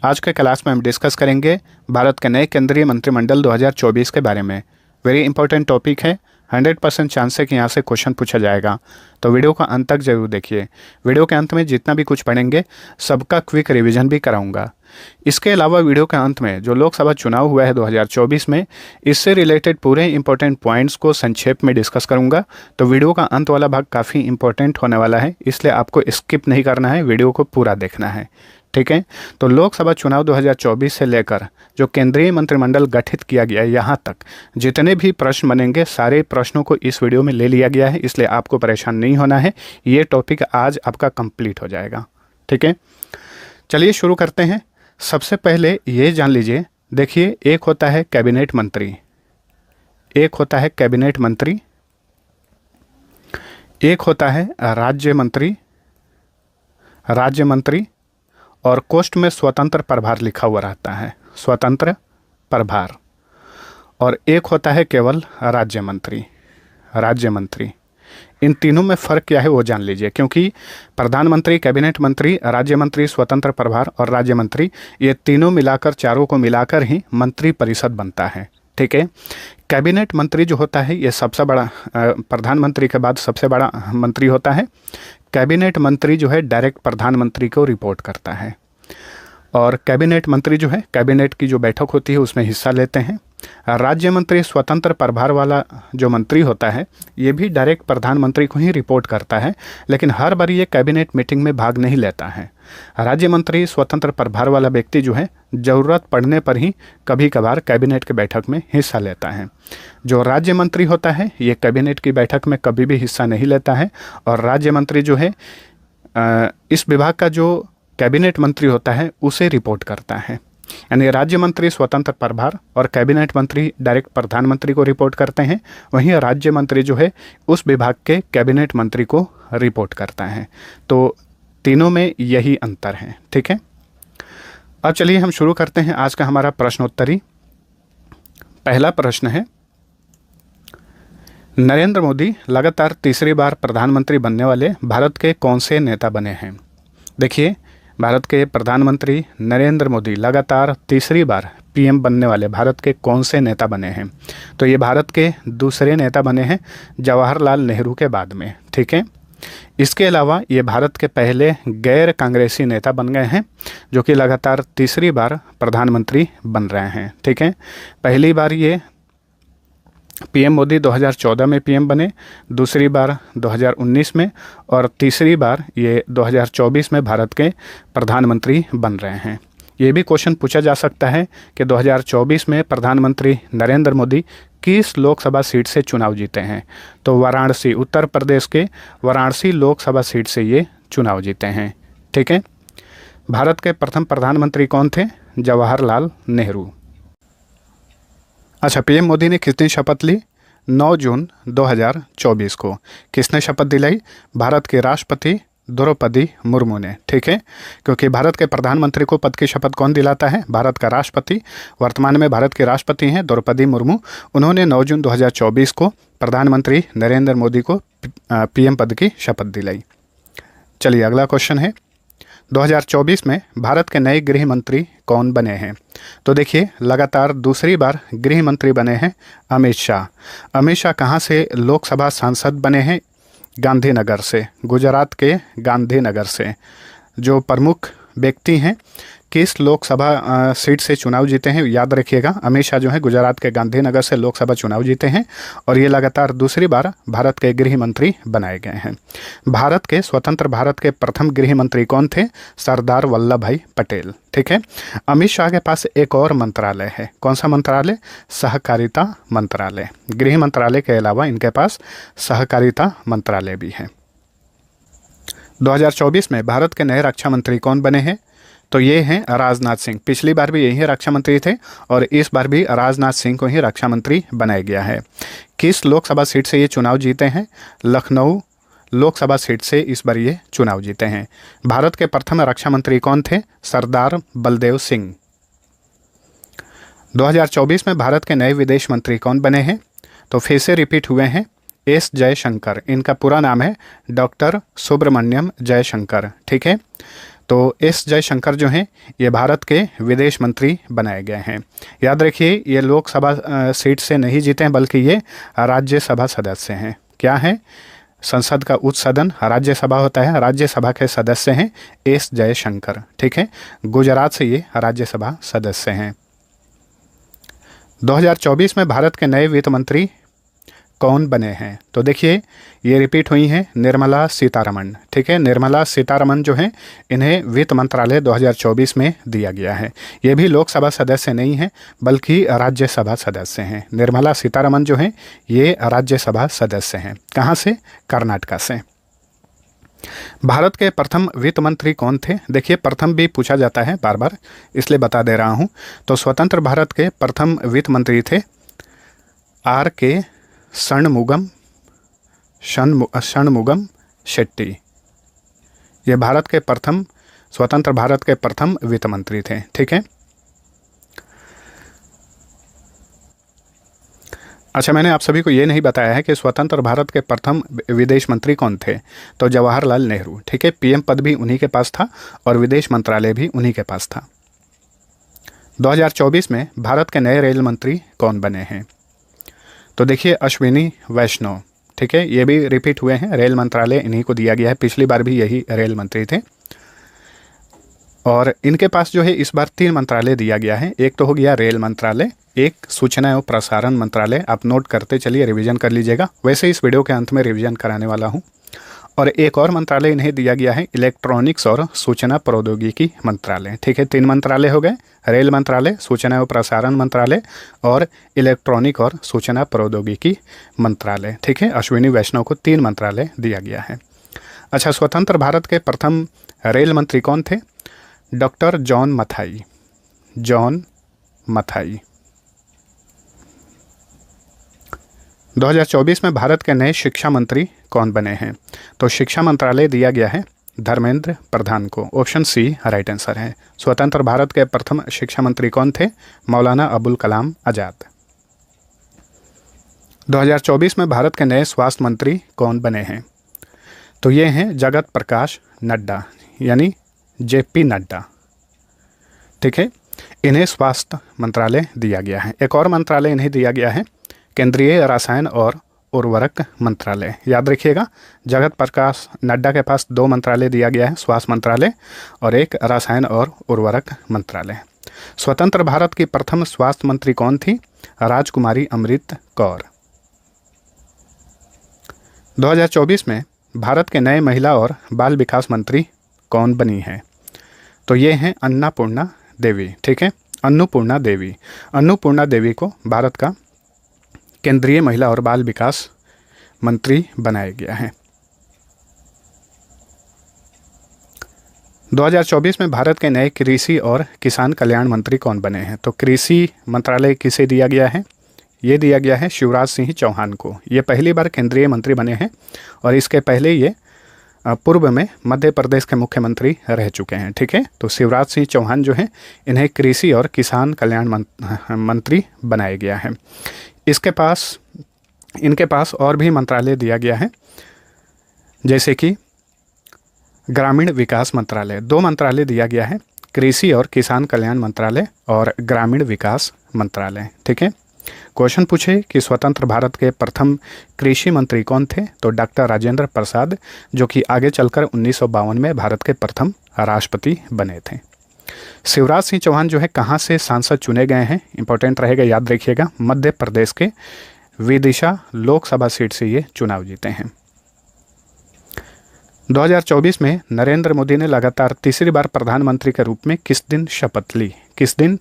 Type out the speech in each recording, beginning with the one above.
आज के क्लास में हम डिस्कस करेंगे भारत के नए केंद्रीय मंत्रिमंडल 2024 के बारे में। वेरी इंपॉर्टेंट टॉपिक है, 100% चांस है कि यहाँ से क्वेश्चन पूछा जाएगा, तो वीडियो का अंत तक जरूर देखिए। वीडियो के अंत में जितना भी कुछ पढ़ेंगे सबका क्विक रिवीजन भी कराऊंगा। इसके अलावा वीडियो के अंत में जो लोकसभा चुनाव हुआ है 2024 में, इससे रिलेटेड पूरे इंपॉर्टेंट पॉइंट्स को संक्षेप में डिस्कस करूंगा। तो वीडियो का अंत वाला भाग काफ़ी इंपॉर्टेंट होने वाला है, इसलिए आपको स्किप नहीं करना है, वीडियो को पूरा देखना है। ठीक है, तो लोकसभा चुनाव 2024 से लेकर जो केंद्रीय मंत्रिमंडल गठित किया गया है यहाँ तक जितने भी प्रश्न बनेंगे सारे प्रश्नों को इस वीडियो में ले लिया गया है, इसलिए आपको परेशान नहीं होना है। ये टॉपिक आज आपका कंप्लीट हो जाएगा। ठीक है, चलिए शुरू करते हैं। सबसे पहले ये जान लीजिए, देखिए एक होता है कैबिनेट मंत्री, एक होता है कैबिनेट मंत्री, एक होता है राज्य मंत्री, राज्य मंत्री, और कोष्ठ में स्वतंत्र प्रभार लिखा हुआ रहता है, स्वतंत्र प्रभार, और एक होता है केवल राज्य मंत्री, राज्य मंत्री। इन तीनों में फ़र्क क्या है वो जान लीजिए, क्योंकि प्रधानमंत्री, कैबिनेट मंत्री, राज्य मंत्री, स्वतंत्र प्रभार और राज्य मंत्री, ये तीनों मिलाकर, चारों को मिलाकर ही मंत्री परिषद बनता है। ठीक है, कैबिनेट मंत्री जो होता है ये सबसे बड़ा, प्रधानमंत्री के बाद सबसे बड़ा मंत्री होता है। कैबिनेट मंत्री जो है डायरेक्ट प्रधानमंत्री को रिपोर्ट करता है, और कैबिनेट मंत्री जो है कैबिनेट की जो बैठक होती है उसमें हिस्सा लेते हैं। राज्य मंत्री, स्वतंत्र प्रभार वाला जो मंत्री होता है, ये भी डायरेक्ट प्रधानमंत्री को ही रिपोर्ट करता है, लेकिन हर बार ये कैबिनेट मीटिंग में भाग नहीं लेता है। राज्य मंत्री, स्वतंत्र प्रभार वाला व्यक्ति जो है ज़रूरत पड़ने पर ही कभी कभार कैबिनेट की बैठक में हिस्सा लेता है। जो राज्य मंत्री होता है ये कैबिनेट की बैठक में कभी भी हिस्सा नहीं लेता है, और राज्य मंत्री जो है इस विभाग का जो कैबिनेट मंत्री होता है उसे रिपोर्ट करता है। यानी राज्य मंत्री स्वतंत्र प्रभार और कैबिनेट मंत्री डायरेक्ट प्रधानमंत्री को रिपोर्ट करते हैं, वहीं राज्य मंत्री जो है उस विभाग के कैबिनेट मंत्री को रिपोर्ट करता है। तो तीनों में यही अंतर है। ठीक है, अब चलिए हम शुरू करते हैं आज का हमारा प्रश्नोत्तरी। पहला प्रश्न है, नरेंद्र मोदी लगातार तीसरी बार प्रधानमंत्री बनने वाले भारत के कौन से नेता बने हैं? देखिए, भारत के प्रधानमंत्री नरेंद्र मोदी लगातार तीसरी बार पीएम बनने वाले भारत के कौन से नेता बने हैं? तो ये भारत के दूसरे नेता बने हैं जवाहरलाल नेहरू के बाद में। ठीक है, इसके अलावा ये भारत के पहले गैर कांग्रेसी नेता बन गए हैं जो कि लगातार तीसरी बार प्रधानमंत्री बन रहे हैं। ठीक है, पहली बार ये पीएम मोदी 2014 में पीएम बने, दूसरी बार 2019 में, और तीसरी बार ये 2024 में भारत के प्रधानमंत्री बन रहे हैं। ये भी क्वेश्चन पूछा जा सकता है कि 2024 में प्रधानमंत्री नरेंद्र मोदी किस लोकसभा सीट से चुनाव जीते हैं? तो वाराणसी, उत्तर प्रदेश के वाराणसी लोकसभा सीट से ये चुनाव जीते हैं। ठीक है, भारत के प्रथम प्रधानमंत्री कौन थे? जवाहरलाल नेहरू। अच्छा, पीएम मोदी ने किस दिन शपथ ली? 9 जून 2024 को। किसने शपथ दिलाई? भारत के राष्ट्रपति द्रौपदी मुर्मू ने। ठीक है, क्योंकि भारत के प्रधानमंत्री को पद की शपथ कौन दिलाता है? भारत का राष्ट्रपति। वर्तमान में भारत के राष्ट्रपति हैं द्रौपदी मुर्मू। उन्होंने 9 जून 2024 को प्रधानमंत्री नरेंद्र मोदी को पीएम पद की शपथ दिलाई। चलिए अगला क्वेश्चन है, 2024 में भारत के नए गृह मंत्री कौन बने हैं? तो देखिए, लगातार दूसरी बार गृह मंत्री बने हैं अमित शाह। अमित शाह कहाँ से लोकसभा सांसद बने हैं? गांधीनगर से, गुजरात के गांधीनगर से। जो प्रमुख व्यक्ति हैं किस लोकसभा सीट से चुनाव जीते हैं, याद रखिएगा, अमित शाह जो है गुजरात के गांधीनगर से लोकसभा चुनाव जीते हैं, और ये लगातार दूसरी बार भारत के गृह मंत्री बनाए गए हैं। भारत के स्वतंत्र भारत के प्रथम गृह मंत्री कौन थे? सरदार वल्लभ भाई पटेल। ठीक है, अमित शाह के पास एक और मंत्रालय है। कौन सा मंत्रालय? सहकारिता मंत्रालय। गृह मंत्रालय के अलावा इनके पास सहकारिता मंत्रालय भी है। 2024 में भारत के नए रक्षा मंत्री कौन बने हैं? तो ये हैं राजनाथ सिंह। पिछली बार भी यही रक्षा मंत्री थे, और इस बार भी राजनाथ सिंह को ही रक्षा मंत्री बनाया गया है। किस लोकसभा सीट से ये चुनाव जीते हैं? लखनऊ लोकसभा सीट से इस बार ये चुनाव जीते हैं। भारत के प्रथम रक्षा मंत्री कौन थे? सरदार बलदेव सिंह। 2024 में भारत के नए विदेश मंत्री कौन बने हैं? तो फिर से रिपीट हुए हैं, एस जयशंकर। इनका पूरा नाम है डॉक्टर सुब्रमण्यम जयशंकर। ठीक है, तो एस जयशंकर जो हैं ये भारत के विदेश मंत्री बनाए गए हैं। याद रखिए ये लोकसभा सीट से नहीं जीते हैं बल्कि ये राज्यसभा सदस्य हैं। क्या है? संसद का उच्च सदन राज्यसभा होता है, राज्यसभा के सदस्य हैं एस जयशंकर। ठीक है, गुजरात से ये राज्यसभा सदस्य हैं। 2024 में भारत के नए वित्त मंत्री कौन बने हैं? तो देखिए ये रिपीट हुई हैं निर्मला सीतारमण। ठीक है, निर्मला सीतारमण जो हैं इन्हें वित्त मंत्रालय 2024 में दिया गया है। ये भी लोकसभा सदस्य नहीं हैं बल्कि राज्यसभा सदस्य हैं। निर्मला सीतारमण जो हैं ये राज्यसभा सदस्य हैं। कहाँ से? कर्नाटका से। भारत के प्रथम वित्त मंत्री कौन थे? देखिए प्रथम भी पूछा जाता है बार बार, इसलिए बता दे रहा हूँ। तो स्वतंत्र भारत के प्रथम वित्त मंत्री थे आर के षणमुगम शेट्टी। ये भारत के प्रथम स्वतंत्र भारत के प्रथम वित्त मंत्री थे। ठीक है, अच्छा मैंने आप सभी को ये नहीं बताया है कि स्वतंत्र भारत के प्रथम विदेश मंत्री कौन थे। तो जवाहरलाल नेहरू। ठीक है, पीएम पद भी उन्हीं के पास था और विदेश मंत्रालय भी उन्हीं के पास था। 2024 में भारत के नए रेल मंत्री कौन बने हैं? तो देखिए अश्विनी वैष्णव। ठीक है, ये भी रिपीट हुए हैं, रेल मंत्रालय इन्हीं को दिया गया है, पिछली बार भी यही रेल मंत्री थे। और इनके पास जो है इस बार 3 मंत्रालय दिया गया है। एक तो हो गया रेल मंत्रालय, एक सूचना एवं प्रसारण मंत्रालय। आप नोट करते चलिए, रिवीजन कर लीजिएगा, वैसे इस वीडियो के अंत में रिवीजन कराने वाला हूँ। और एक और मंत्रालय इन्हें दिया गया है इलेक्ट्रॉनिक्स और सूचना प्रौद्योगिकी मंत्रालय। ठीक है, 3 मंत्रालय हो गए, रेल मंत्रालय, सूचना एवं प्रसारण मंत्रालय और इलेक्ट्रॉनिक और सूचना प्रौद्योगिकी मंत्रालय। ठीक है, अश्विनी वैष्णव को 3 मंत्रालय दिया गया है। अच्छा, स्वतंत्र भारत के प्रथम रेल मंत्री कौन थे? Doctor John Mathai. John Mathai. 2024 में भारत के नए शिक्षा मंत्री कौन बने हैं? तो शिक्षा मंत्रालय दिया गया है धर्मेंद्र प्रधान को। ऑप्शन सी राइट आंसर है। स्वतंत्र भारत के प्रथम शिक्षा मंत्री कौन थे? मौलाना अबुल कलाम आज़ाद। 2024 में भारत के नए स्वास्थ्य मंत्री कौन बने हैं? तो ये हैं जगत प्रकाश नड्डा, यानी जेपी नड्डा। ठीक है, इन्हें स्वास्थ्य मंत्रालय दिया गया है। एक और मंत्रालय इन्हें दिया गया है केंद्रीय रसायन और उर्वरक मंत्रालय। याद रखिएगा, जगत प्रकाश नड्डा के पास 2 मंत्रालय दिया गया है, स्वास्थ्य मंत्रालय और एक रसायन और उर्वरक मंत्रालय। स्वतंत्र भारत की प्रथम स्वास्थ्य मंत्री कौन थी? राजकुमारी अमृत कौर। 2024 में भारत के नए महिला और बाल विकास मंत्री कौन बनी है? तो ये हैं अन्नपूर्णा देवी। ठीक है, अन्नपूर्णा देवी। अन्नपूर्णा देवी को भारत का केंद्रीय महिला और बाल विकास मंत्री बनाया गया है। 2024 में भारत के नए कृषि और किसान कल्याण मंत्री कौन बने हैं? तो कृषि मंत्रालय किसे दिया गया है? ये दिया गया है शिवराज सिंह चौहान को। ये पहली बार केंद्रीय मंत्री बने हैं और इसके पहले ये पूर्व में मध्य प्रदेश के मुख्यमंत्री रह चुके हैं। ठीक है, तो शिवराज सिंह चौहान जो हैं इन्हें कृषि और किसान कल्याण मंत्री बनाया गया है। इनके पास और भी मंत्रालय दिया गया है, जैसे कि ग्रामीण विकास मंत्रालय। 2 मंत्रालय दिया गया है, कृषि और किसान कल्याण मंत्रालय और ग्रामीण विकास मंत्रालय। ठीक है, क्वेश्चन पूछे कि स्वतंत्र भारत के प्रथम कृषि मंत्री कौन थे? तो डॉक्टर राजेंद्र प्रसाद, जो कि आगे चलकर 1952 में भारत के प्रथम राष्ट्रपति बने थे। शिवराज सिंह चौहान जो है कहाँ से सांसद चुने गए हैं? इंपॉर्टेंट रहेगा, याद रखिएगा, मध्य प्रदेश के विदिशा लोकसभा सीट से ये चुनाव जीते हैं। 2024 में नरेंद्र मोदी ने लगातार तीसरी बार प्रधानमंत्री के रूप में किस दिन शपथ ली? किस दिन?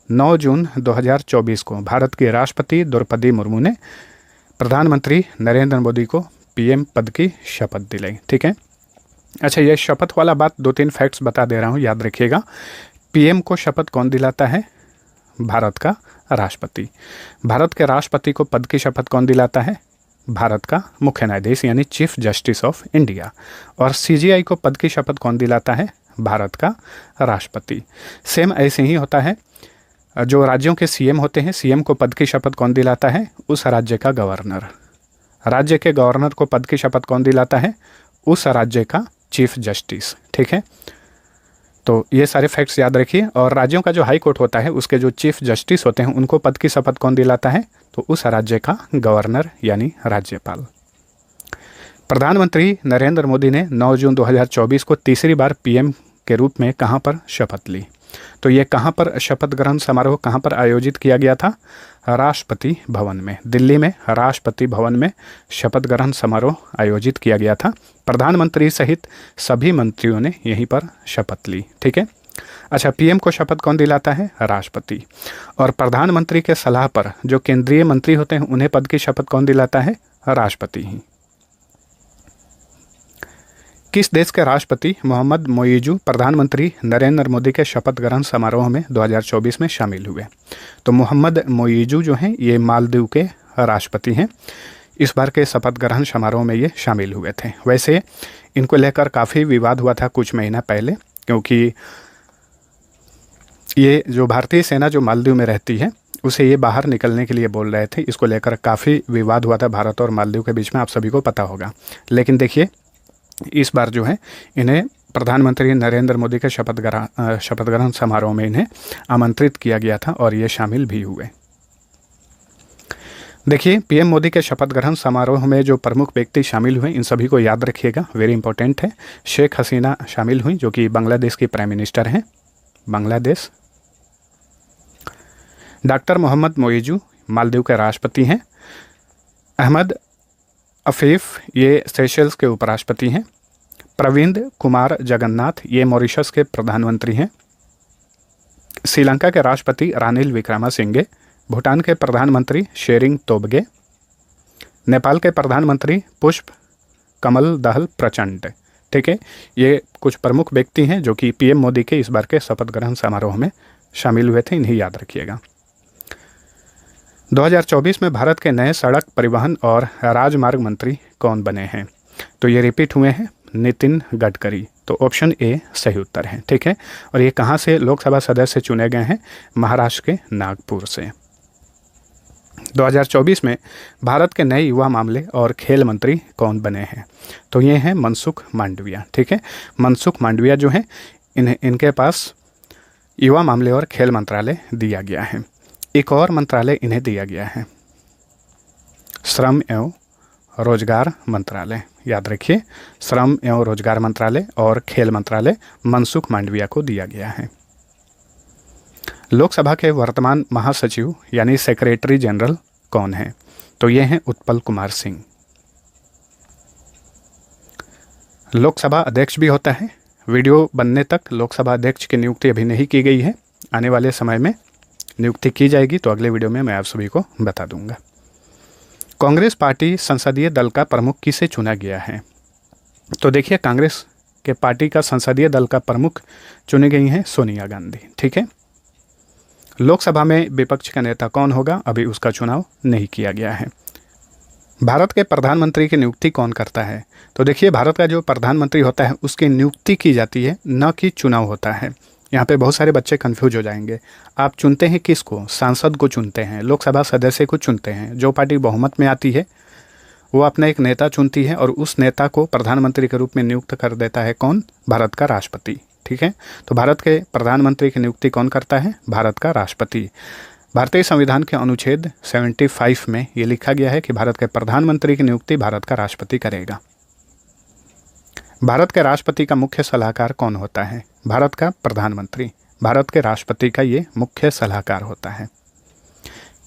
9 जून 2024 को भारत के राष्ट्रपति द्रौपदी मुर्मू ने प्रधानमंत्री नरेंद्र मोदी को पीएम पद की शपथ दिलाई। ठीक है, अच्छा ये शपथ वाला बात 2-3 फैक्ट्स बता दे रहा हूँ, याद रखिएगा। पीएम को शपथ कौन दिलाता है? भारत का राष्ट्रपति। भारत के राष्ट्रपति को पद की शपथ कौन दिलाता है? भारत का मुख्य न्यायाधीश यानी चीफ जस्टिस ऑफ इंडिया। और सीजीआई को पद की शपथ कौन दिलाता है? भारत का राष्ट्रपति। सेम ऐसे ही होता है, जो राज्यों के सीएम होते हैं, सीएम को पद की शपथ कौन दिलाता है? उस राज्य का गवर्नर। राज्य के गवर्नर को पद की शपथ कौन दिलाता है? उस राज्य का चीफ जस्टिस। ठीक है, तो ये सारे फैक्ट्स याद रखिए। और राज्यों का जो हाई कोर्ट होता है उसके जो चीफ जस्टिस होते हैं उनको पद की शपथ कौन दिलाता है? तो उस राज्य का गवर्नर यानी राज्यपाल। प्रधानमंत्री नरेंद्र मोदी ने 9 जून 2024 को तीसरी बार पीएम के रूप में कहाँ पर शपथ ली? तो ये कहाँ पर शपथ ग्रहण समारोह कहाँ पर आयोजित किया गया था? राष्ट्रपति भवन में, दिल्ली में राष्ट्रपति भवन में शपथ ग्रहण समारोह आयोजित किया गया था। प्रधानमंत्री सहित सभी मंत्रियों ने यहीं पर शपथ ली। ठीक है। अच्छा, पीएम को शपथ कौन दिलाता है? राष्ट्रपति। और प्रधानमंत्री के सलाह पर जो केंद्रीय मंत्री होते हैं उन्हें पद की शपथ कौन दिलाता है? राष्ट्रपति ही। किस देश के राष्ट्रपति मोहम्मद मोइजू प्रधानमंत्री नरेंद्र मोदी के शपथ ग्रहण समारोह में 2024 में शामिल हुए? तो मोहम्मद मोइजू जो हैं ये मालदीव के राष्ट्रपति हैं। इस बार के शपथ ग्रहण समारोह में ये शामिल हुए थे। वैसे इनको लेकर काफ़ी विवाद हुआ था कुछ महीना पहले, क्योंकि ये जो भारतीय सेना जो मालदीव में रहती है उसे ये बाहर निकलने के लिए बोल रहे थे। इसको लेकर काफ़ी विवाद हुआ था भारत और मालदीव के बीच में, आप सभी को पता होगा। लेकिन देखिए इस बार जो है इन्हें प्रधानमंत्री नरेंद्र मोदी के शपथ ग्रहण समारोह में इन्हें आमंत्रित किया गया था और ये शामिल भी हुए। देखिए पीएम मोदी के शपथ ग्रहण समारोह में जो प्रमुख व्यक्ति शामिल हुए इन सभी को याद रखिएगा, वेरी इंपॉर्टेंट है। शेख हसीना शामिल हुई जो कि बांग्लादेश की प्राइम मिनिस्टर हैं, बांग्लादेश। डॉक्टर मोहम्मद मोइजू मालदीव के राष्ट्रपति हैं। अहमद अफीफ ये सेशल्स के उपराष्ट्रपति हैं। प्रविंद कुमार जगन्नाथ ये मॉरिशस के प्रधानमंत्री हैं। श्रीलंका के राष्ट्रपति रानिल विक्रमासिंघे। भूटान के प्रधानमंत्री शेरिंग तोबगे। नेपाल के प्रधानमंत्री पुष्प कमल दहल प्रचंड। ठीक है, ये कुछ प्रमुख व्यक्ति हैं जो कि पीएम मोदी के इस बार के शपथ ग्रहण समारोह में शामिल हुए थे, इन्हें याद रखिएगा। 2024 में भारत के नए सड़क परिवहन और राजमार्ग मंत्री कौन बने हैं? तो ये रिपीट हुए हैं, नितिन गडकरी। तो ऑप्शन ए सही उत्तर है। ठीक है, और ये कहाँ से लोकसभा सदस्य चुने गए हैं? महाराष्ट्र के नागपुर से। 2024 में भारत के नए युवा मामले और खेल मंत्री कौन बने हैं? तो ये हैं मनसुख मांडविया। ठीक है, मनसुख मांडविया जो हैं इनके पास युवा मामले और खेल मंत्रालय दिया गया है। एक और मंत्रालय इन्हें दिया गया है, श्रम एवं रोजगार मंत्रालय। याद रखिए, श्रम एवं रोजगार मंत्रालय और खेल मंत्रालय मनसुख मांडविया को दिया गया है। लोकसभा के वर्तमान महासचिव यानी सेक्रेटरी जनरल कौन है? तो ये हैं उत्पल कुमार सिंह। लोकसभा अध्यक्ष भी होता है। वीडियो बनने तक लोकसभा अध्यक्ष की नियुक्ति अभी नहीं की गई है, आने वाले समय में नियुक्ति की जाएगी, तो अगले वीडियो में मैं आप सभी को बता दूंगा। कांग्रेस पार्टी संसदीय दल का प्रमुख किसे चुना गया है? तो देखिए कांग्रेस के पार्टी का संसदीय दल का प्रमुख चुनी गई हैं सोनिया गांधी। ठीक है, लोकसभा में विपक्ष का नेता कौन होगा? अभी उसका चुनाव नहीं किया गया है। भारत के प्रधानमंत्री की नियुक्ति कौन करता है? तो देखिए भारत का जो प्रधानमंत्री होता है उसकी नियुक्ति की जाती है, न कि चुनाव होता है। यहाँ पे बहुत सारे बच्चे कंफ्यूज हो जाएंगे। आप चुनते हैं किसको? सांसद को चुनते हैं, लोकसभा सदस्य को चुनते हैं। जो पार्टी बहुमत में आती है वो अपना एक नेता चुनती है और उस नेता को प्रधानमंत्री के रूप में नियुक्त कर देता है कौन? भारत का राष्ट्रपति। ठीक है, तो भारत के प्रधानमंत्री की नियुक्ति कौन करता है? भारत का राष्ट्रपति। भारतीय संविधान के अनुच्छेद 75 में ये लिखा गया है कि भारत के प्रधानमंत्री की नियुक्ति भारत का राष्ट्रपति करेगा। भारत के राष्ट्रपति का मुख्य सलाहकार कौन होता है? भारत का प्रधानमंत्री। भारत के राष्ट्रपति का ये मुख्य सलाहकार होता है।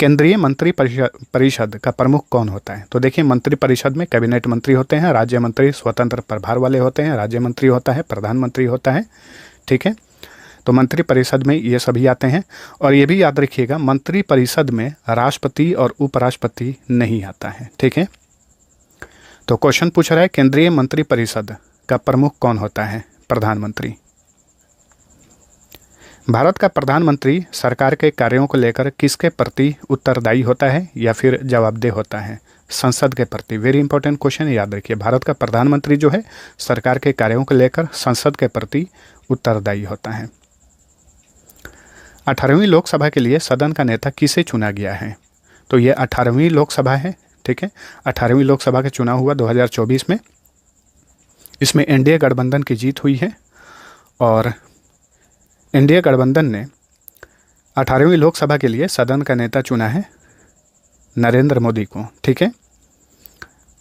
केंद्रीय मंत्री परिषद का प्रमुख कौन होता है? तो देखिए मंत्री परिषद में कैबिनेट मंत्री होते हैं, राज्य मंत्री स्वतंत्र प्रभार वाले होते हैं, राज्य मंत्री होता है, प्रधानमंत्री होता है। ठीक है, तो मंत्री परिषद में ये सभी आते हैं। और ये भी याद रखिएगा मंत्री परिषद में राष्ट्रपति और उपराष्ट्रपति नहीं आता है। ठीक है, तो क्वेश्चन पूछ रहा है केंद्रीय मंत्री परिषद का प्रमुख कौन होता है? प्रधानमंत्री। भारत का प्रधानमंत्री सरकार के कार्यों को लेकर किसके प्रति उत्तरदायी होता है या फिर जवाबदेह होता है? संसद के प्रति। वेरी इंपॉर्टेंट क्वेश्चन, याद रखिए। भारत का प्रधानमंत्री जो है सरकार के कार्यों को लेकर संसद के प्रति उत्तरदायी होता है। 18वीं लोकसभा के लिए सदन का नेता किसे चुना गया है? तो ये 18वीं लोकसभा है। ठीक है, 18वीं लोकसभा का चुनाव हुआ 2024 में। इसमें एनडीए गठबंधन की जीत हुई है और इंडिया गठबंधन ने 18वीं लोकसभा के लिए सदन का नेता चुना है नरेंद्र मोदी को, ठीक है।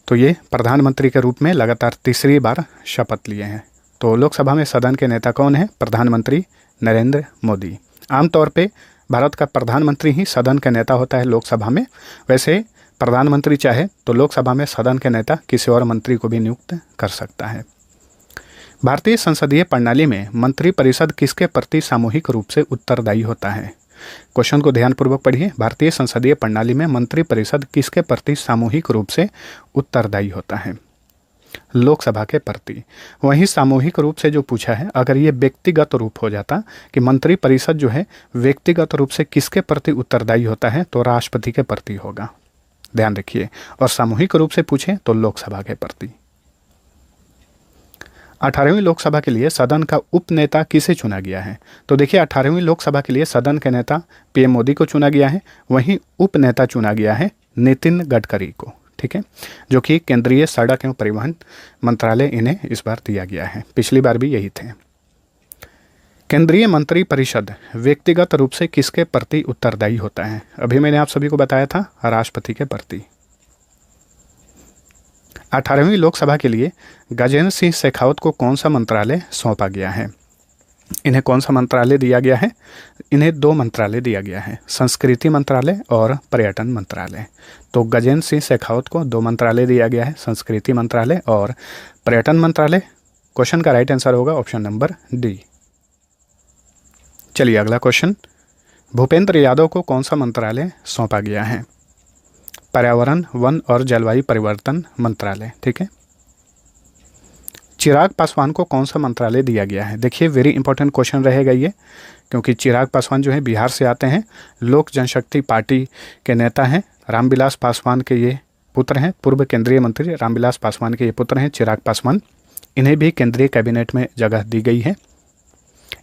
तो ये प्रधानमंत्री के रूप में लगातार तीसरी बार शपथ लिए हैं। तो लोकसभा में सदन के नेता कौन है? प्रधानमंत्री नरेंद्र मोदी। आमतौर पे भारत का प्रधानमंत्री ही सदन का नेता होता है लोकसभा में। वैसे प्रधानमंत्री चाहे तो लोकसभा में सदन के नेता किसी और मंत्री को भी नियुक्त कर सकता है। भारतीय संसदीय प्रणाली में मंत्रिपरिषद किसके प्रति सामूहिक रूप से उत्तरदायी होता है? क्वेश्चन को ध्यानपूर्वक पढ़िए। भारतीय संसदीय प्रणाली में मंत्रिपरिषद किसके प्रति सामूहिक रूप से उत्तरदायी होता है? लोकसभा के प्रति। वहीं सामूहिक रूप से जो पूछा है, अगर ये व्यक्तिगत रूप हो जाता कि मंत्रिपरिषद जो है व्यक्तिगत रूप से किसके प्रति उत्तरदायी होता है, तो राष्ट्रपति के प्रति होगा, ध्यान रखिए। और सामूहिक रूप से पूछे तो लोकसभा के प्रति। 18वीं लोकसभा के लिए सदन का उपनेता किसे चुना गया है? तो देखिए 18वीं लोकसभा के लिए सदन के नेता पीएम मोदी को चुना गया है। वहीं उपनेता चुना गया है नितिन गडकरी को, ठीक है, जो कि केंद्रीय सड़क एवं परिवहन मंत्रालय इन्हें इस बार दिया गया है। पिछली बार भी यही थे। केंद्रीय मंत्रिपरिषद व्यक्तिगत रूप से किसके प्रति उत्तरदायी होता है? अभी मैंने आप सभी को बताया था, राष्ट्रपति के प्रति। 18वीं लोकसभा के लिए गजेंद्र सिंह शेखावत को कौन सा मंत्रालय सौंपा गया है? इन्हें कौन सा मंत्रालय दिया गया है? इन्हें 2 मंत्रालय दिया गया है, संस्कृति मंत्रालय और पर्यटन मंत्रालय। तो गजेंद्र सिंह शेखावत को 2 मंत्रालय दिया गया है, संस्कृति मंत्रालय और पर्यटन मंत्रालय। क्वेश्चन का राइट आंसर होगा ऑप्शन नंबर डी। चलिए अगला क्वेश्चन। भूपेंद्र यादव को कौन सा मंत्रालय सौंपा गया है? पर्यावरण, वन और जलवायु परिवर्तन मंत्रालय, ठीक है। चिराग पासवान को कौन सा मंत्रालय दिया गया है? देखिए वेरी इंपॉर्टेंट क्वेश्चन रहेगा ये, क्योंकि चिराग पासवान जो है बिहार से आते हैं, लोक जनशक्ति पार्टी के नेता हैं। रामविलास पासवान के ये पुत्र हैं, पूर्व केंद्रीय मंत्री रामविलास पासवान के ये पुत्र हैं चिराग पासवान। इन्हें भी केंद्रीय कैबिनेट में जगह दी गई है।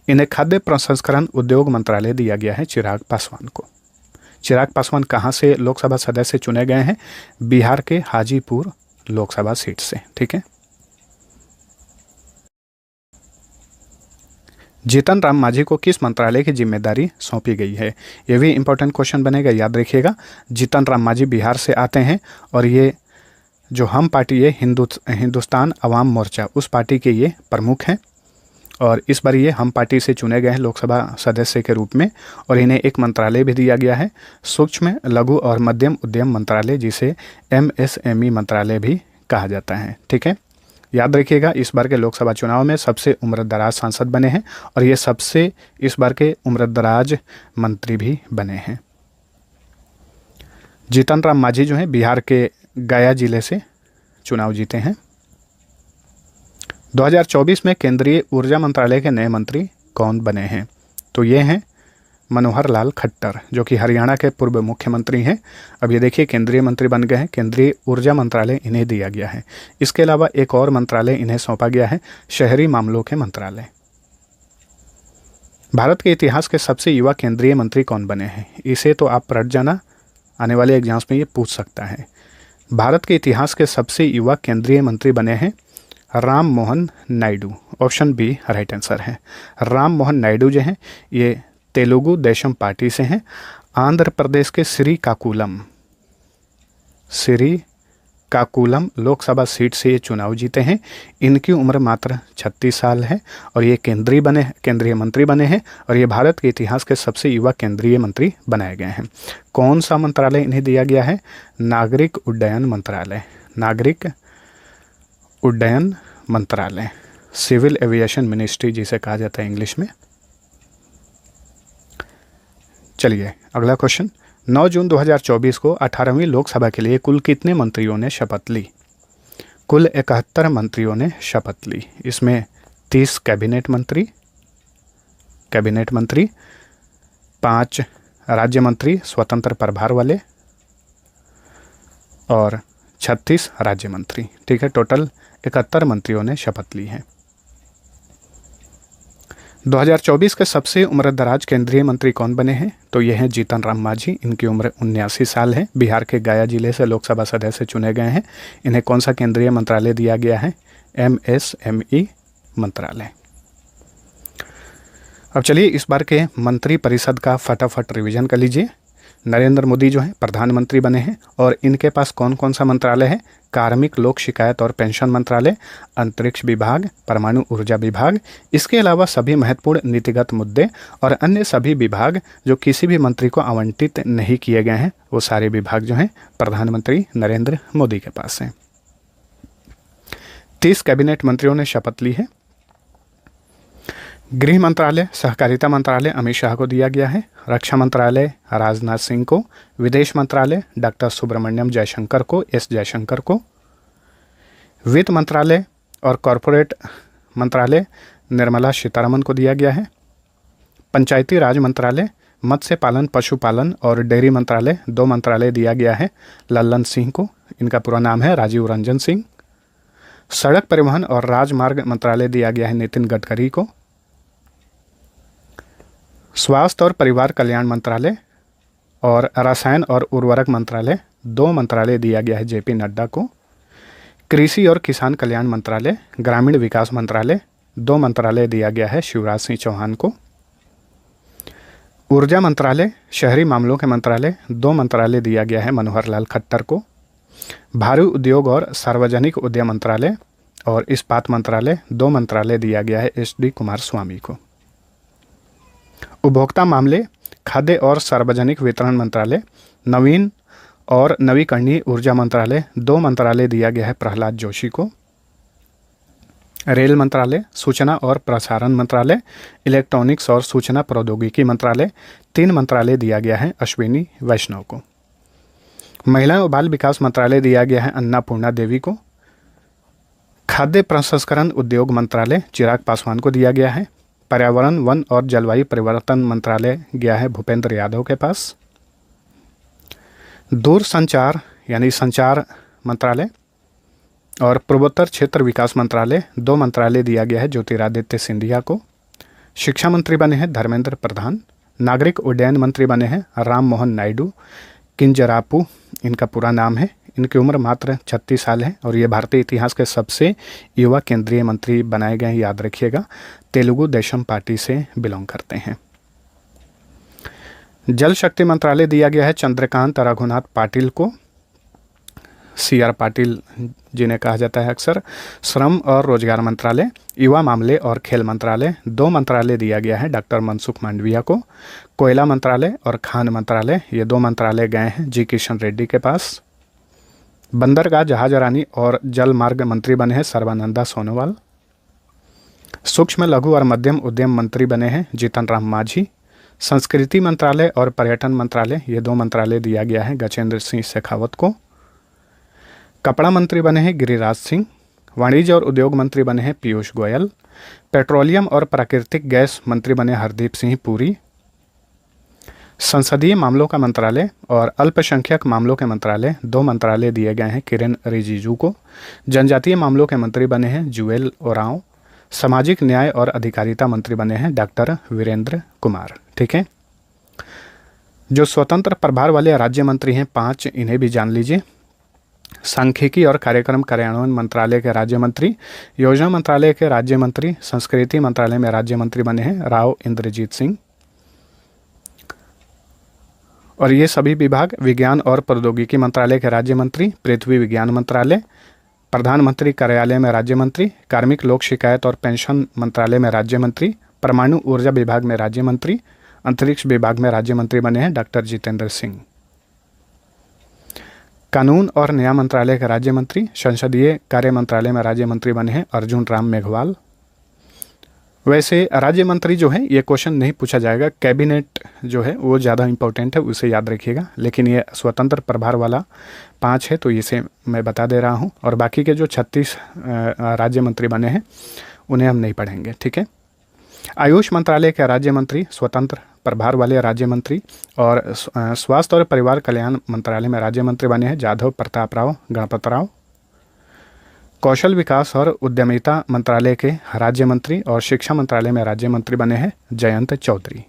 इन्हें खाद्य प्रसंस्करण उद्योग मंत्रालय दिया गया है चिराग पासवान को। चिराग पासवान कहाँ से लोकसभा सदस्य चुने गए हैं? बिहार के हाजीपुर लोकसभा सीट से, ठीक है। जीतन राम मांझी को किस मंत्रालय की जिम्मेदारी सौंपी गई है? ये भी इंपॉर्टेंट क्वेश्चन बनेगा, याद रखिएगा। जीतन राम मांझी बिहार से आते हैं और ये जो हम पार्टी है हिंदुस्तान अवाम मोर्चा, उस पार्टी के ये प्रमुख हैं। और इस बार ये हम पार्टी से चुने गए हैं लोकसभा सदस्य के रूप में। और इन्हें एक मंत्रालय भी दिया गया है, सूक्ष्म लघु और मध्यम उद्यम मंत्रालय, जिसे MSME मंत्रालय भी कहा जाता है, ठीक है। याद रखिएगा इस बार के लोकसभा चुनाव में सबसे उम्रदराज सांसद बने हैं और ये सबसे इस बार के उम्रदराज मंत्री भी बने हैं। जीतन राम मांझी जो है बिहार के गया जिले से चुनाव जीते हैं। 2024 में केंद्रीय ऊर्जा मंत्रालय के नए मंत्री कौन बने हैं? तो ये हैं मनोहर लाल खट्टर, जो कि हरियाणा के पूर्व मुख्यमंत्री हैं। अब ये देखिए केंद्रीय मंत्री बन गए हैं। केंद्रीय ऊर्जा मंत्रालय इन्हें दिया गया है। इसके अलावा एक और मंत्रालय इन्हें सौंपा गया है, शहरी मामलों के मंत्रालय। भारत के इतिहास के सबसे युवा केंद्रीय मंत्री कौन बने हैं? इसे तो आप रट जाना, आने वाले एग्जाम्स में ये पूछ सकता है। भारत के इतिहास के सबसे युवा केंद्रीय मंत्री बने हैं Ram Mohan Naidu. Option B right answer है। राम मोहन नायडू जो हैं ये तेलुगु देशम पार्टी से हैं। आंध्र प्रदेश के श्रीकाकुलम लोकसभा सीट से ये चुनाव जीते हैं। इनकी उम्र मात्र 36 साल है और ये केंद्रीय मंत्री बने हैं और ये भारत के इतिहास के सबसे युवा केंद्रीय मंत्री बनाए गए हैं। कौन सा मंत्रालय इन्हें दिया गया है? नागरिक उड्डयन मंत्रालय। नागरिक उड्डयन मंत्रालय, सिविल एविएशन मिनिस्ट्री जिसे कहा जाता है इंग्लिश में। चलिए अगला क्वेश्चन। 9 जून 2024 को 18वीं लोकसभा के लिए कुल कितने मंत्रियों ने शपथ ली? कुल 71 मंत्रियों ने शपथ ली। इसमें 30 कैबिनेट मंत्री, 5 राज्य मंत्री स्वतंत्र प्रभार वाले और 36 राज्य मंत्री, ठीक है। टोटल 71 मंत्रियों ने शपथ ली है। 2024 के सबसे उम्रदराज केंद्रीय मंत्री कौन बने हैं? तो ये हैं जीतन राम मांझी। इनकी उम्र 79 साल है। बिहार के गया जिले से लोकसभा सदस्य चुने गए हैं। इन्हें कौन सा केंद्रीय मंत्रालय दिया गया है? MSME मंत्रालय। अब चलिए इस बार के मंत्री परिषद का फटाफट रिवीजन कर लीजिए। नरेंद्र मोदी जो हैं प्रधानमंत्री बने हैं और इनके पास कौन कौन सा मंत्रालय है? कार्मिक, लोक शिकायत और पेंशन मंत्रालय, अंतरिक्ष विभाग, परमाणु ऊर्जा विभाग, इसके अलावा सभी महत्वपूर्ण नीतिगत मुद्दे और अन्य सभी विभाग जो किसी भी मंत्री को आवंटित नहीं किए गए हैं, वो सारे विभाग जो हैं प्रधानमंत्री नरेंद्र मोदी के पास हैं। 30 कैबिनेट मंत्रियों ने शपथ ली है। गृह मंत्रालय, सहकारिता मंत्रालय अमित शाह को दिया गया है। रक्षा मंत्रालय राजनाथ सिंह को। विदेश मंत्रालय डॉक्टर सुब्रमण्यम जयशंकर को, एस जयशंकर को। वित्त मंत्रालय और कॉरपोरेट मंत्रालय निर्मला सीतारमन को दिया गया है। पंचायती राज मंत्रालय, मत्स्य पालन, पशुपालन और डेयरी मंत्रालय 2 मंत्रालय दिया गया है लल्लन सिंह को। इनका पूरा नाम है राजीव रंजन सिंह। सड़क परिवहन और राजमार्ग मंत्रालय दिया गया है नितिन गडकरी को। स्वास्थ्य और परिवार कल्याण मंत्रालय और रसायन और उर्वरक मंत्रालय 2 मंत्रालय दिया गया है जेपी नड्डा को। कृषि और किसान कल्याण मंत्रालय, ग्रामीण विकास मंत्रालय 2 मंत्रालय दिया गया है शिवराज सिंह चौहान को। ऊर्जा मंत्रालय, शहरी मामलों के मंत्रालय 2 मंत्रालय दिया गया है मनोहर लाल खट्टर को। भारी उद्योग और सार्वजनिक उद्यम मंत्रालय और इस्पात मंत्रालय 2 मंत्रालय दिया गया है एस.डी. कुमारस्वामी को। उपभोक्ता मामले, खाद्य और सार्वजनिक वितरण मंत्रालय, नवीन और नवीकरणीय ऊर्जा मंत्रालय 2 मंत्रालय दिया गया है प्रहलाद जोशी को। रेल मंत्रालय, सूचना और प्रसारण मंत्रालय, इलेक्ट्रॉनिक्स और सूचना प्रौद्योगिकी मंत्रालय 3 मंत्रालय दिया गया है अश्विनी वैष्णव को। महिला और बाल विकास मंत्रालय दिया गया है अन्नापूर्णा देवी को। खाद्य प्रसंस्करण उद्योग मंत्रालय चिराग पासवान को दिया गया है। पर्यावरण, वन और जलवायु परिवर्तन मंत्रालय गया है भूपेंद्र यादव के पास। दूरसंचार यानी संचार मंत्रालय और पूर्वोत्तर क्षेत्र विकास मंत्रालय 2 मंत्रालय दिया गया है ज्योतिरादित्य सिंधिया को। शिक्षा मंत्री बने हैं धर्मेंद्र प्रधान। नागरिक उड्डयन मंत्री बने हैं राम मोहन नायडू किंजरापू, इनका पूरा नाम है। इनकी उम्र मात्र 36 साल है और ये भारतीय इतिहास के सबसे युवा केंद्रीय मंत्री बनाए गए हैं, याद रखिएगा। तेलुगु देशम पार्टी से बिलोंग करते हैं। जल शक्ति मंत्रालय दिया गया है चंद्रकांत रघुनाथ पाटिल को, CR पाटिल जिन्हें कहा जाता है अक्सर। श्रम और रोजगार मंत्रालय, युवा मामले और खेल मंत्रालय 2 मंत्रालय दिया गया है डॉक्टर मनसुख मांडविया को। कोयला मंत्रालय और खान मंत्रालय ये 2 मंत्रालय गए हैं जी किशन रेड्डी के पास। बंदरगाह, जहाजरानी और जल मार्ग मंत्री बने हैं सर्बानंदा सोनोवाल। सूक्ष्म, लघु और मध्यम उद्यम मंत्री बने हैं जीतन राम मांझी। संस्कृति मंत्रालय और पर्यटन मंत्रालय ये 2 मंत्रालय दिया गया है गजेंद्र सिंह शेखावत को। कपड़ा मंत्री बने हैं गिरिराज सिंह। वाणिज्य और उद्योग मंत्री बने हैं पीयूष गोयल। पेट्रोलियम और प्राकृतिक गैस मंत्री बने हरदीप सिंह पुरी। संसदीय मामलों का मंत्रालय और अल्पसंख्यक मामलों के मंत्रालय 2 मंत्रालय दिए गए हैं किरेन रिजिजू को। जनजातीय मामलों के मंत्री बने हैं जुएल ओरांव। सामाजिक न्याय और अधिकारिता मंत्री बने हैं डॉक्टर वीरेंद्र कुमार। ठीक है, जो स्वतंत्र प्रभार वाले राज्य मंत्री हैं 5, इन्हें भी जान लीजिए। सांख्यिकी और कार्यक्रम कार्यान्वयन मंत्रालय के राज्य मंत्री, योजना मंत्रालय के राज्य मंत्री, संस्कृति मंत्रालय में राज्य मंत्री बने हैं राव इंद्रजीत सिंह। और ये सभी विभाग विज्ञान और प्रौद्योगिकी मंत्रालय के राज्य मंत्री, पृथ्वी विज्ञान मंत्रालय, प्रधानमंत्री कार्यालय में राज्य मंत्री, कार्मिक, लोक शिकायत और पेंशन मंत्रालय में राज्य मंत्री, परमाणु ऊर्जा विभाग में राज्य मंत्री, अंतरिक्ष विभाग में राज्य मंत्री बने हैं डॉक्टर जितेंद्र सिंह। कानून और न्याय मंत्रालय के राज्य मंत्री, संसदीय कार्य मंत्रालय में राज्य मंत्री बने हैं अर्जुन राम मेघवाल। वैसे राज्य मंत्री जो है ये क्वेश्चन नहीं पूछा जाएगा, कैबिनेट जो है वो ज़्यादा इंपॉर्टेंट है, उसे याद रखिएगा। लेकिन ये स्वतंत्र प्रभार वाला 5 है तो इसे मैं बता दे रहा हूँ। और बाकी के जो 36 राज्य मंत्री बने हैं उन्हें हम नहीं पढ़ेंगे। ठीक है, आयुष मंत्रालय के राज्य मंत्री, स्वतंत्र प्रभार वाले राज्य मंत्री और स्वास्थ्य और परिवार कल्याण मंत्रालय में राज्य मंत्री बने हैं जाधव प्रताप राव गणपत राव। कौशल विकास और उद्यमिता मंत्रालय के राज्य मंत्री और शिक्षा मंत्रालय में राज्य मंत्री बने हैं जयंत चौधरी।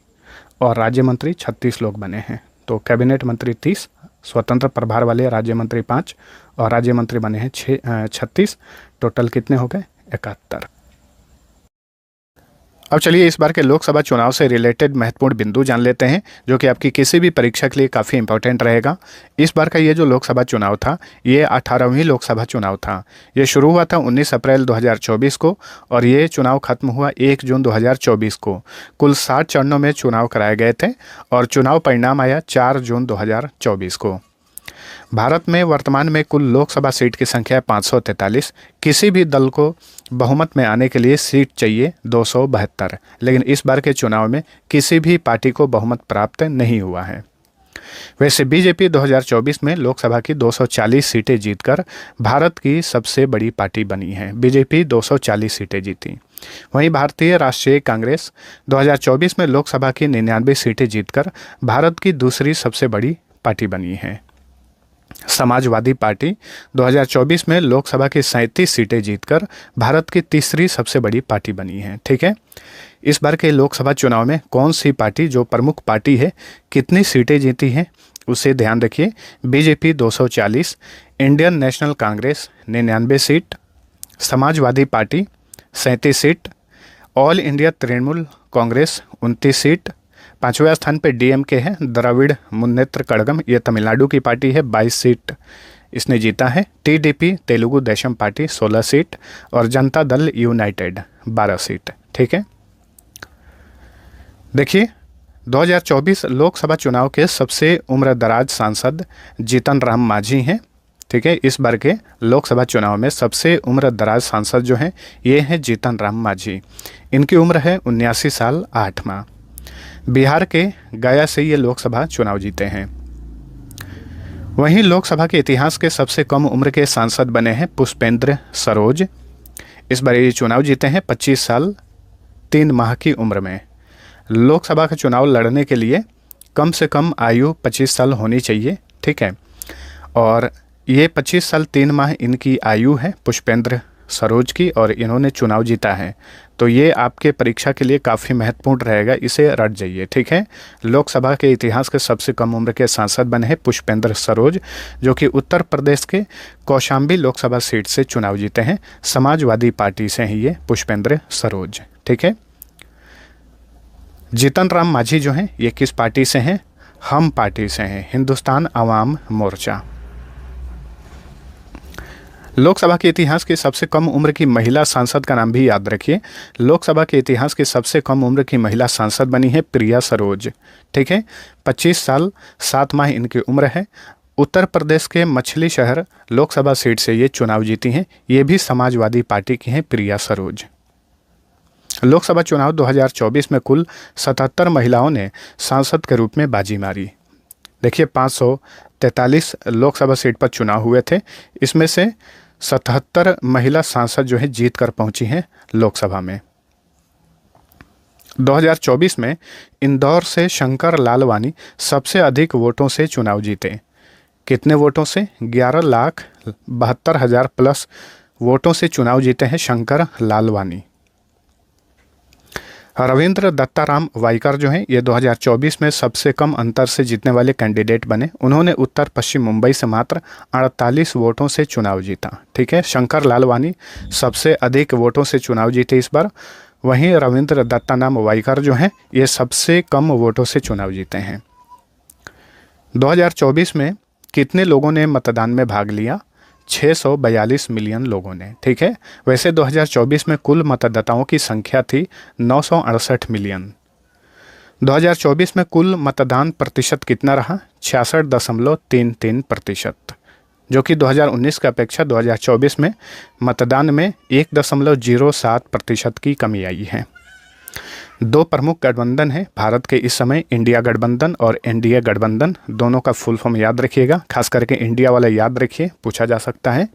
और राज्य मंत्री 36 लोग बने हैं। तो कैबिनेट मंत्री 30, स्वतंत्र प्रभार वाले राज्य मंत्री 5 और राज्य मंत्री बने हैं 36। टोटल कितने हो गए? 71। अब चलिए इस बार के लोकसभा चुनाव से रिलेटेड महत्वपूर्ण बिंदु जान लेते हैं, जो कि आपकी किसी भी परीक्षा के लिए काफ़ी इंपॉर्टेंट रहेगा। इस बार का ये जो लोकसभा चुनाव था, ये 18वीं लोकसभा चुनाव था। ये शुरू हुआ था 19 अप्रैल 2024 को और ये चुनाव खत्म हुआ 1 जून 2024 को। कुल 60 चरणों में चुनाव कराए गए थे और चुनाव परिणाम आया 4 जून 2024 को। भारत में वर्तमान में कुल लोकसभा सीट की संख्या है 543। किसी भी दल को बहुमत में आने के लिए सीट चाहिए 272, लेकिन इस बार के चुनाव में किसी भी पार्टी को बहुमत प्राप्त नहीं हुआ है। वैसे बीजेपी 2024 में लोकसभा की 240 सीटें जीतकर भारत की सबसे बड़ी पार्टी बनी है। बीजेपी 240 सीटें जीती। वहीं भारतीय राष्ट्रीय कांग्रेस 2024 में लोकसभा की 99 सीटें जीतकर भारत की दूसरी सबसे बड़ी पार्टी बनी है। समाजवादी पार्टी 2024 में लोकसभा की 37 सीटें जीतकर भारत की तीसरी सबसे बड़ी पार्टी बनी है। ठीक है, इस बार के लोकसभा चुनाव में कौन सी पार्टी जो प्रमुख पार्टी है कितनी सीटें जीती हैं उसे ध्यान रखिए। BJP 240, Indian National Congress 99 seat, Samajwadi party 37 seat, all India Trinamool Congress 29 seat, 5वें स्थान पे डीएमके है, द्रविड़ मुन्नेत्र कड़गम, ये तमिलनाडु की पार्टी है, 22 सीट इसने जीता है। TDP Telugu Desam party 16 seat और जनता दल यूनाइटेड 12 सीट। ठीक है, देखिए 2024 लोकसभा चुनाव के सबसे उम्रदराज सांसद जीतन राम मांझी हैं। ठीक है, इस बार के लोकसभा चुनाव में सबसे उम्रदराज सांसद जो हैं ये हैं जीतन राम मांझी। इनकी उम्र है 79 साल 8 माह। बिहार के गया से ये लोकसभा चुनाव जीते हैं। वहीं लोकसभा के इतिहास के सबसे कम उम्र के सांसद बने हैं पुष्पेंद्र सरोज। इस बार ये चुनाव जीते हैं 25 साल 3 माह की उम्र में। लोकसभा का चुनाव लड़ने के लिए कम से कम आयु 25 साल होनी चाहिए। ठीक है, और ये 25 साल 3 माह इनकी आयु है पुष्पेंद्र सरोज की और इन्होंने चुनाव जीता है। तो ये आपके परीक्षा के लिए काफ़ी महत्वपूर्ण रहेगा, इसे रट जाइए। ठीक है, लोकसभा के इतिहास के सबसे कम उम्र के सांसद बने हैं पुष्पेंद्र सरोज, जो कि उत्तर प्रदेश के कौशाम्बी लोकसभा सीट से चुनाव जीते हैं। समाजवादी पार्टी से हैं ये पुष्पेंद्र सरोज। ठीक है, जीतन राम मांझी जो हैं ये किस पार्टी से हैं? हम पार्टी से हैं, हिंदुस्तान आवाम मोर्चा। लोकसभा के इतिहास की सबसे कम उम्र की महिला सांसद का नाम भी याद रखिए। लोकसभा के इतिहास की सबसे कम उम्र की महिला सांसद बनी है प्रिया सरोज। ठीक है, 25 साल 7 माह इनकी उम्र है। उत्तर प्रदेश के मछली शहर लोकसभा सीट से ये चुनाव जीती हैं। ये भी समाजवादी पार्टी की हैं प्रिया सरोज। लोकसभा चुनाव 2024 में कुल 77 महिलाओं ने सांसद के रूप में बाजी मारी। देखिए 543 लोकसभा सीट पर चुनाव हुए थे, इसमें से 77 महिला सांसद जो है जीत कर पहुंची हैं लोकसभा में। 2024 में इंदौर से शंकर लालवानी सबसे अधिक वोटों से चुनाव जीते। कितने वोटों से? 11,72,000 प्लस वोटों से चुनाव जीते हैं शंकर लालवानी। रविंद्र दत्ताराम वाइकर जो हैं ये 2024 में सबसे कम अंतर से जीतने वाले कैंडिडेट बने। उन्होंने उत्तर पश्चिम मुंबई से मात्र 48 वोटों से चुनाव जीता। ठीक है, शंकर लालवानी सबसे अधिक वोटों से चुनाव जीते इस बार। वहीं रविंद्र दत्ताराम वाइकर जो हैं ये सबसे कम वोटों से चुनाव जीते हैं। 2024 में कितने लोगों ने मतदान में भाग लिया? 642 मिलियन लोगों ने। ठीक है, वैसे 2024 में कुल मतदाताओं की संख्या थी 968 मिलियन। 2024 में कुल मतदान प्रतिशत कितना रहा? 66.33%, जो कि 2019 की अपेक्षा 2024 में मतदान में 1.07% की कमी आई है। दो प्रमुख गठबंधन हैं भारत के इस समय, इंडिया गठबंधन और एनडीए गठबंधन। दोनों का फुल फॉर्म याद रखिएगा, खास करके इंडिया वाला याद रखिए, पूछा जा सकता है।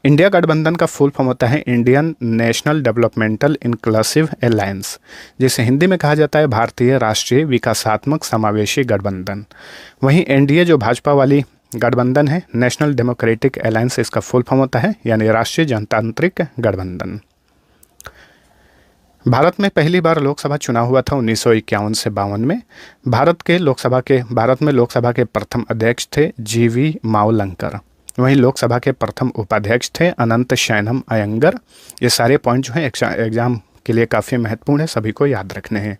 इंडिया गठबंधन का फुल फॉर्म होता है Indian national developmental inclusive alliance, जिसे हिंदी में कहा जाता है भारतीय राष्ट्रीय विकासात्मक समावेशी गठबंधन। वहीं एनडीए जो भाजपा वाली गठबंधन है, नेशनल डेमोक्रेटिक अलायंस इसका फुल फॉर्म होता है, यानी राष्ट्रीय जनतांत्रिक गठबंधन। भारत में पहली बार लोकसभा चुनाव हुआ था 1951 से 52 में। भारत में लोकसभा के प्रथम अध्यक्ष थे जीवी मावलंकर। वहीं लोकसभा के प्रथम उपाध्यक्ष थे अनंत शयनम अयंगर। ये सारे पॉइंट जो हैं एग्जाम के लिए काफ़ी महत्वपूर्ण है, सभी को याद रखने हैं।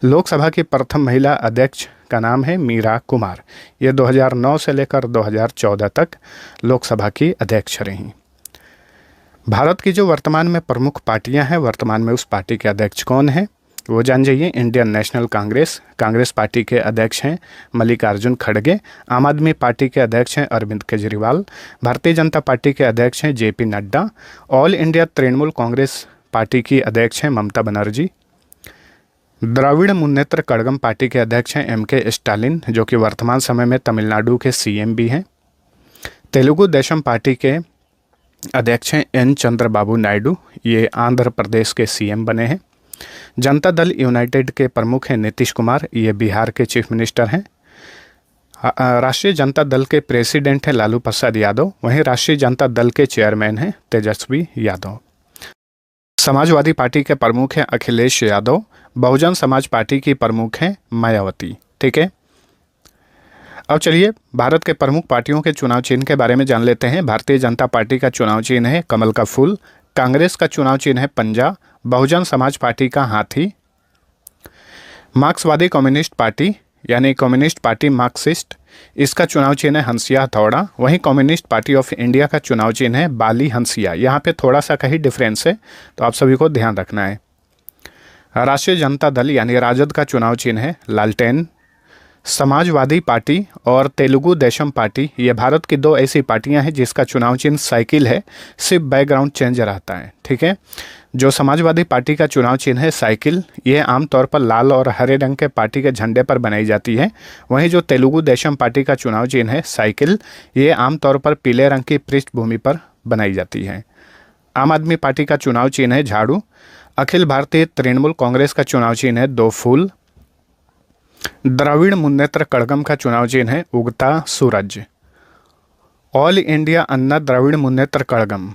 लोकसभा की प्रथम महिला अध्यक्ष का नाम है मीरा कुमार। ये 2009 से लेकर 2014 तक लोकसभा की अध्यक्ष रहीं। भारत की जो वर्तमान में प्रमुख पार्टियां हैं, वर्तमान में उस पार्टी के अध्यक्ष कौन हैं वो जान जाइए। Indian National Congress, Congress party के अध्यक्ष हैं मल्लिकार्जुन खड़गे। आम आदमी पार्टी के अध्यक्ष हैं अरविंद केजरीवाल। भारतीय जनता पार्टी के अध्यक्ष हैं JP Nadda. All India Trinamool Congress party की अध्यक्ष हैं ममता बनर्जी। द्रविड़ मुन्नेत्र कड़गम पार्टी के अध्यक्ष हैं MK स्टालिन, जो कि वर्तमान समय में तमिलनाडु के CM भी हैं। तेलुगु देशम पार्टी के अध्यक्ष हैं N चंद्रबाबू नायडू, ये आंध्र प्रदेश के CM बने हैं। जनता दल यूनाइटेड के प्रमुख हैं नीतीश कुमार, ये बिहार के चीफ मिनिस्टर हैं। राष्ट्रीय जनता दल के प्रेसिडेंट हैं लालू प्रसाद यादव, वहीं राष्ट्रीय जनता दल के चेयरमैन हैं तेजस्वी यादव। समाजवादी पार्टी के प्रमुख हैं अखिलेश यादव। बहुजन समाज पार्टी की प्रमुख हैं मायावती। ठीक है, अब चलिए भारत के प्रमुख पार्टियों के चुनाव चिन्ह के बारे में जान लेते हैं। भारतीय जनता पार्टी का चुनाव चिन्ह है कमल का फूल। कांग्रेस का चुनाव चिन्ह है पंजा। बहुजन समाज पार्टी का हाथी। मार्क्सवादी कम्युनिस्ट पार्टी यानी कम्युनिस्ट पार्टी मार्क्सिस्ट, इसका चुनाव चिन्ह है हंसिया हथौड़ा। वहीं कम्युनिस्ट पार्टी ऑफ इंडिया का चुनाव चिन्ह है बाली हंसिया। यहाँ पे थोड़ा सा कहीं डिफरेंस है, तो आप सभी को ध्यान रखना है। राष्ट्रीय जनता दल यानी राजद का चुनाव चिन्ह है लालटेन। समाजवादी पार्टी और तेलुगु देशम पार्टी, ये भारत की दो ऐसी पार्टियां हैं जिसका चुनाव चिन्ह साइकिल है, सिर्फ बैकग्राउंड चेंज रहता है। ठीक है, जो समाजवादी पार्टी का चुनाव चिन्ह है साइकिल, ये आमतौर पर लाल और हरे रंग के पार्टी के झंडे पर बनाई जाती है। वहीं जो तेलुगु देशम पार्टी का चुनाव चिन्ह है साइकिल, ये आमतौर पर पीले रंग की पृष्ठभूमि पर बनाई जाती है। आम आदमी पार्टी का चुनाव चिन्ह है झाड़ू। अखिल भारतीय तृणमूल कांग्रेस का चुनाव चिन्ह है दो फूल। द्रविड़ मुन्नेत्र कड़गम का चुनाव चिन्ह है उगता सूरज। ऑल इंडिया अन्ना द्रविड़ मुन्नेत्र कड़गम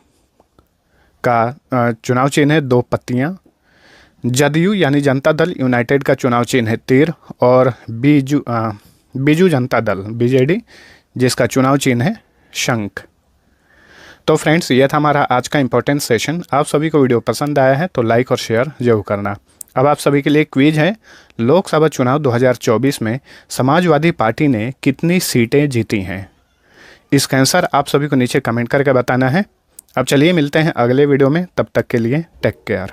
का चुनाव चिन्ह है दो पत्तियां। जदयू यानी जनता दल यूनाइटेड का चुनाव चिन्ह है तीर। और बीजू जनता दल BJD, जिसका चुनाव चिन्ह है शंख। तो फ्रेंड्स, ये था हमारा आज का इम्पोर्टेंट सेशन। आप सभी को वीडियो पसंद आया है तो लाइक और शेयर जरूर करना। अब आप सभी के लिए क्विज है, लोकसभा चुनाव 2024 में समाजवादी पार्टी ने कितनी सीटें जीती हैं? इसका आंसर आप सभी को नीचे कमेंट करके बताना है। अब चलिए मिलते हैं अगले वीडियो में, तब तक के लिए टेक केयर।